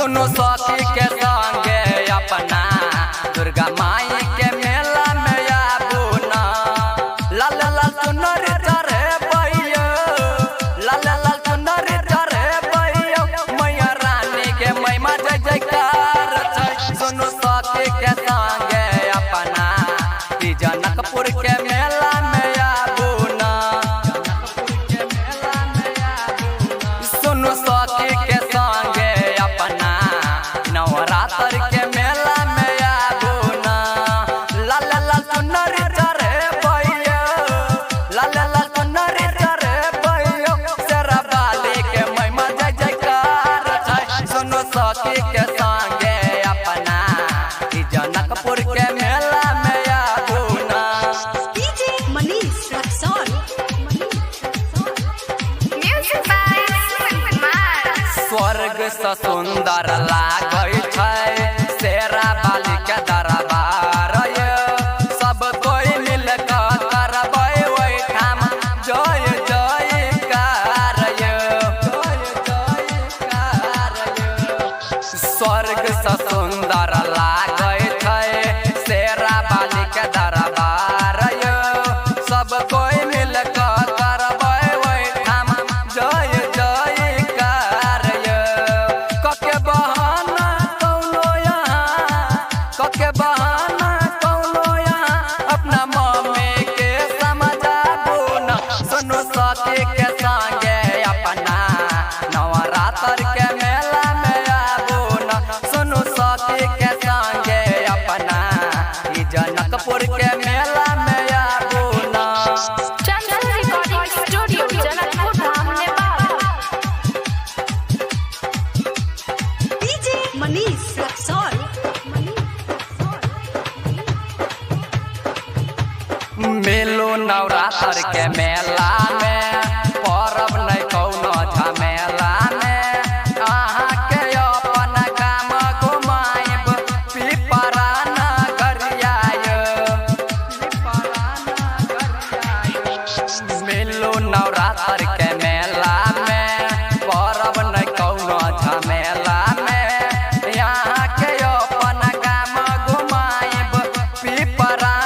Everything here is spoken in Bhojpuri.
सुनो सखी के संगे अपना दुर्गा माई के मेला में आबू ना। लाल लाल चुनर चढ़े बैयो, लाल लाल चुनर चढ़े बैयो, मैया रानी के महिमा जय जयकार छै। सुनो सखी के संगे अपना जनकपुर के मेला में आबू ना। सुनो सखी के संगे अपना नवरात्र के मेला में आबू ना। लाल लाल चुनर चढ़े बैयो, लाल लाल चुनर चढ़े बैयो, शेरा बाली के महिमा जय जयकार छै। सुनो सखी के संगे अपना जनकपुर के मेला में आबू ना। DJ Manish Raxon. Music by Kumar. स्वर्ग से सुंदर लागै छै शेरा बाली के दरबार ये। सब कोई मिल के करबै ओहिठाम जय जयकार ये, जय जयकार ये। स्वर्ग से सुंदर लागै छै शेरा बाली के दरबार ये। सब कोई मिल के करबै ओहिठाम जय जयकार ये। कके बहाना कौनो यहाँ, कके बहाना कौनो यहाँ, अपना मम्मी के समझाबू ना। सुनो सखी के संगे अपना नवरात्र के मेला में आबू ना। सुनो सखी के संगे अपना जनकपुर के मेला में आबू ना। Chanchal Recording Studio, Janakpur Dham, Nepal. DJ Manish Raxon. मेलो नवरात्र के मेला में परब नहीं कौनो झमेला में। अहाँ के अपन काम घुमाइब पिपरा नगरिया यो, पिपरा नगरिया यो। मेलो नवरात्र के मेला में परब नहीं कौनो झमेला में। यहाँ के अपन काम घुमाइब पिपरा